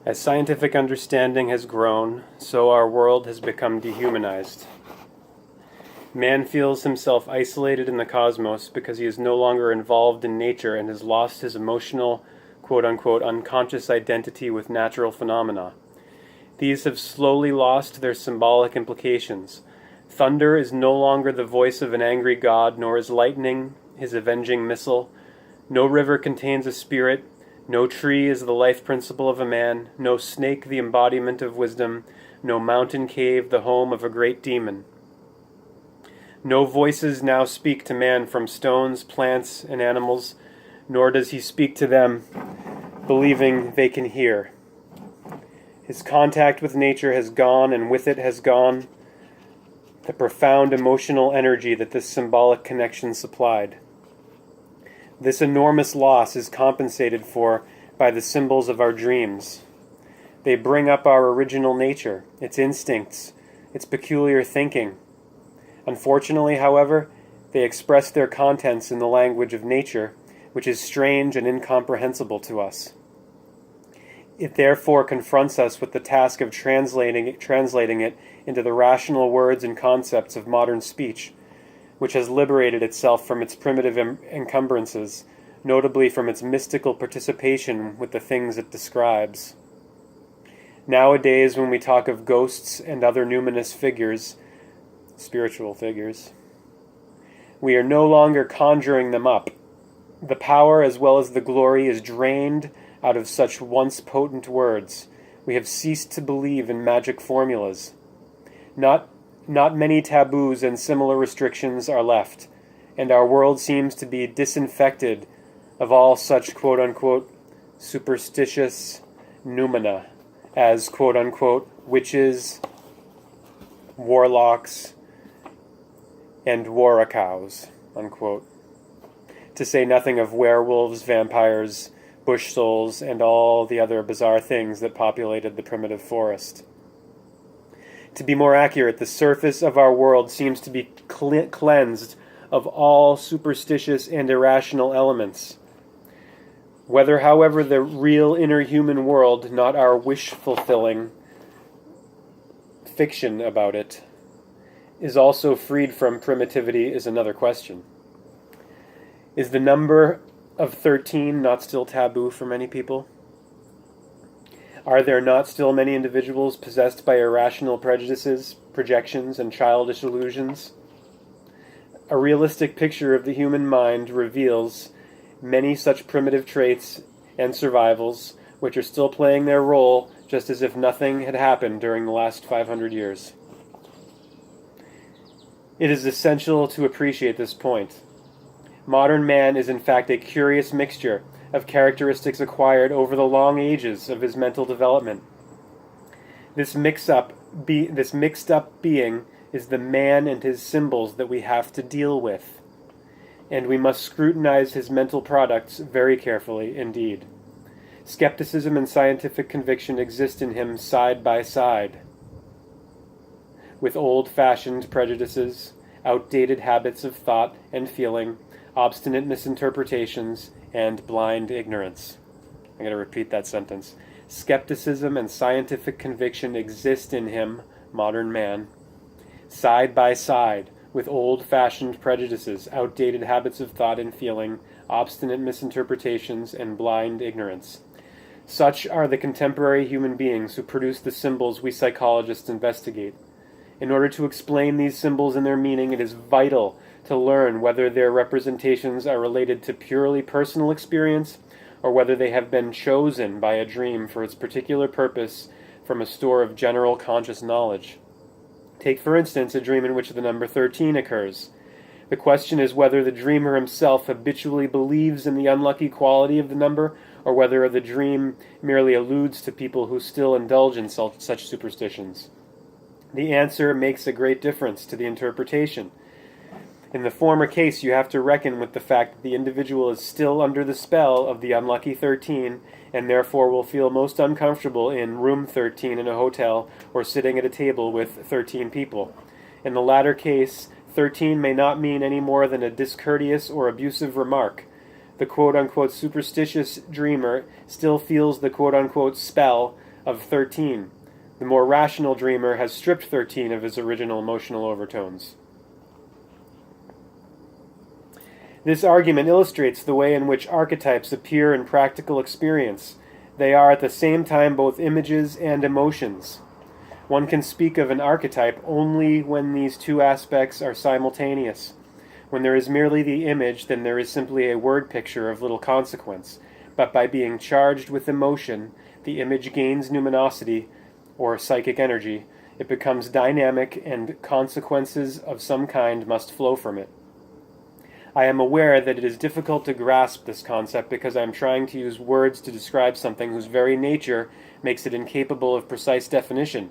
As scientific understanding has grown, so our world has become dehumanized. Man feels himself isolated in the cosmos because he is no longer involved in nature and has lost his emotional, quote-unquote, unconscious identity with natural phenomena. These have slowly lost their symbolic implications. Thunder is no longer the voice of an angry god, nor is lightning his avenging missile. No river contains a spirit. No tree is the life principle of a man. No snake the embodiment of wisdom. No mountain cave the home of a great demon. No voices now speak to man from stones, plants, and animals, nor does he speak to them, believing they can hear. His contact with nature has gone, and with it has gone the profound emotional energy that this symbolic connection supplied. This enormous loss is compensated for by the symbols of our dreams. They bring up our original nature, its instincts, its peculiar thinking. Unfortunately, however, they express their contents in the language of nature, which is strange and incomprehensible to us. It therefore confronts us with the task of translating it into the rational words and concepts of modern speech, which has liberated itself from its primitive encumbrances, notably from its mystical participation with the things it describes. Nowadays, when we talk of ghosts and other numinous figures, spiritual figures, we are no longer conjuring them up. The power as well as the glory is drained out of such once potent words. We have ceased to believe in magic formulas. Not many taboos and similar restrictions are left, and our world seems to be disinfected of all such quote-unquote superstitious noumena as quote-unquote witches, warlocks, and waracows, unquote. To say nothing of werewolves, vampires, bush souls, and all the other bizarre things that populated the primitive forest. To be more accurate, the surface of our world seems to be cleansed of all superstitious and irrational elements. Whether, however, the real inner human world, not our wish-fulfilling fiction about it, is also freed from primitivity is another question. Is the number of 13 not still taboo for many people? Are there not still many individuals possessed by irrational prejudices, projections, and childish illusions? A realistic picture of the human mind reveals many such primitive traits and survivals, which are still playing their role just as if nothing had happened during the last 500 years. It is essential to appreciate this point. Modern man is in fact a curious mixture of characteristics acquired over the long ages of his mental development. This mixed-up being is the man and his symbols that we have to deal with, and we must scrutinize his mental products very carefully indeed. Skepticism and scientific conviction exist in him side by side, with old-fashioned prejudices, outdated habits of thought and feeling, obstinate misinterpretations, and blind ignorance. I'm going to repeat that sentence. Skepticism and scientific conviction exist in him, modern man, side by side, with old-fashioned prejudices, outdated habits of thought and feeling, obstinate misinterpretations, and blind ignorance. Such are the contemporary human beings who produce the symbols we psychologists investigate. In order to explain these symbols and their meaning, it is vital to learn whether their representations are related to purely personal experience or whether they have been chosen by a dream for its particular purpose from a store of general conscious knowledge. Take, for instance, a dream in which the number 13 occurs. The question is whether the dreamer himself habitually believes in the unlucky quality of the number, or whether the dream merely alludes to people who still indulge in such superstitions. The answer makes a great difference to the interpretation. In the former case, you have to reckon with the fact that the individual is still under the spell of the unlucky 13, and therefore will feel most uncomfortable in room 13 in a hotel or sitting at a table with 13 people. In the latter case, 13 may not mean any more than a discourteous or abusive remark. The quote-unquote superstitious dreamer still feels the quote-unquote spell of 13. The more rational dreamer has stripped 13 of his original emotional overtones. This argument illustrates the way in which archetypes appear in practical experience. They are at the same time both images and emotions. One can speak of an archetype only when these two aspects are simultaneous. When there is merely the image, then there is simply a word picture of little consequence. But by being charged with emotion, the image gains numinosity, or psychic energy. It becomes dynamic, and consequences of some kind must flow from it. I am aware that it is difficult to grasp this concept because I am trying to use words to describe something whose very nature makes it incapable of precise definition.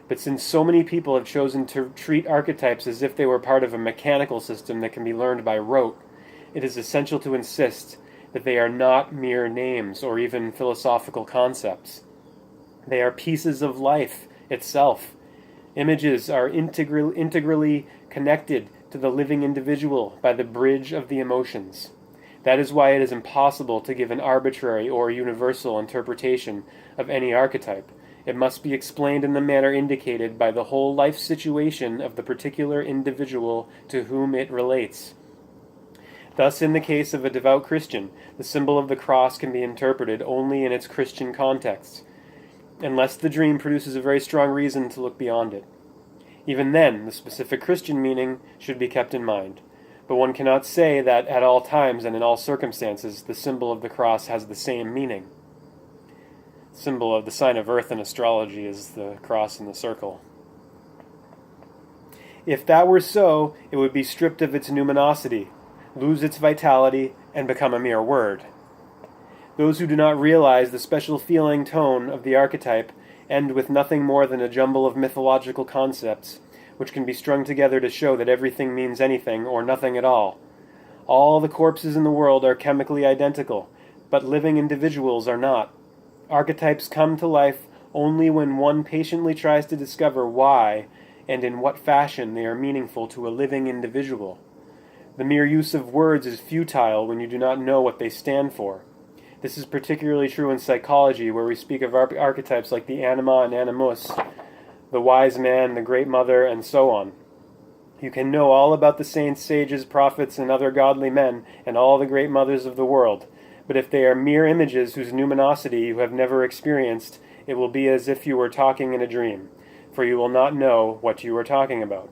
But since so many people have chosen to treat archetypes as if they were part of a mechanical system that can be learned by rote, it is essential to insist that they are not mere names or even philosophical concepts. They are pieces of life itself. Images are integrally connected to the living individual by the bridge of the emotions. That is why it is impossible to give an arbitrary or universal interpretation of any archetype. It must be explained in the manner indicated by the whole life situation of the particular individual to whom it relates. Thus, in the case of a devout Christian, the symbol of the cross can be interpreted only in its Christian context, unless the dream produces a very strong reason to look beyond it. Even then, the specific Christian meaning should be kept in mind. But one cannot say that at all times and in all circumstances the symbol of the cross has the same meaning. The symbol of the sign of earth in astrology is the cross in the circle. If that were so, it would be stripped of its numinosity, lose its vitality, and become a mere word. Those who do not realize the special feeling tone of the archetype end with nothing more than a jumble of mythological concepts, which can be strung together to show that everything means anything or nothing at all. All the corpses in the world are chemically identical, but living individuals are not. Archetypes come to life only when one patiently tries to discover why and in what fashion they are meaningful to a living individual. The mere use of words is futile when you do not know what they stand for. This is particularly true in psychology, where we speak of archetypes like the anima and animus, the wise man, the great mother, and so on. You can know all about the saints, sages, prophets, and other godly men, and all the great mothers of the world. But if they are mere images whose numinosity you have never experienced, it will be as if you were talking in a dream, for you will not know what you are talking about.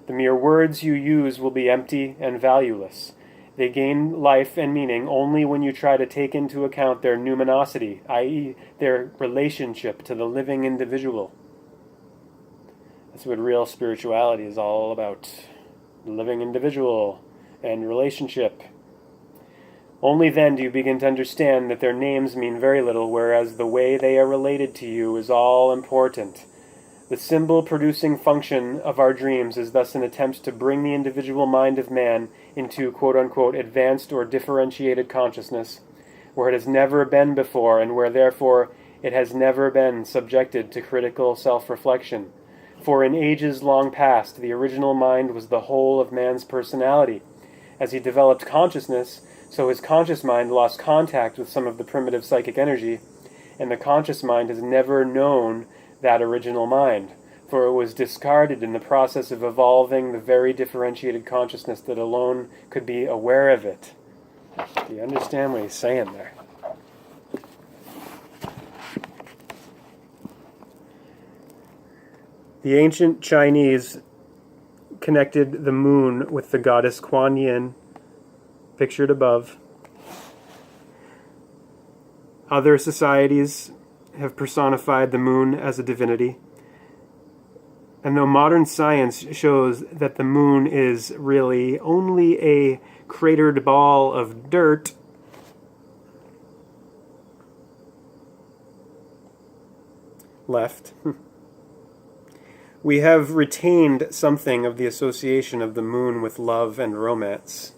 The mere words you use will be empty and valueless. They gain life and meaning only when you try to take into account their numinosity, i.e., their relationship to the living individual. That's what real spirituality is all about. The living individual and relationship. Only then do you begin to understand that their names mean very little, whereas the way they are related to you is all important. The symbol-producing function of our dreams is thus an attempt to bring the individual mind of man into quote-unquote advanced or differentiated consciousness, where it has never been before and where therefore it has never been subjected to critical self-reflection. For in ages long past, the original mind was the whole of man's personality. As he developed consciousness, so his conscious mind lost contact with some of the primitive psychic energy, and the conscious mind has never known that original mind, for it was discarded in the process of evolving the very differentiated consciousness that alone could be aware of it. Do you understand what he's saying there? The ancient Chinese connected the moon with the goddess Kuan Yin, pictured above. Other societies have personified the moon as a divinity. And though modern science shows that the moon is really only a cratered ball of dirt, left, we have retained something of the association of the moon with love and romance.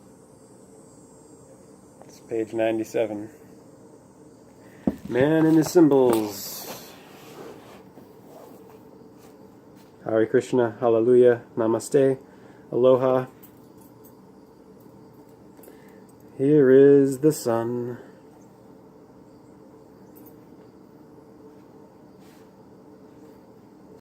It's page 97. Man and his symbols. Hare Krishna, Hallelujah, Namaste, Aloha. Here is the sun.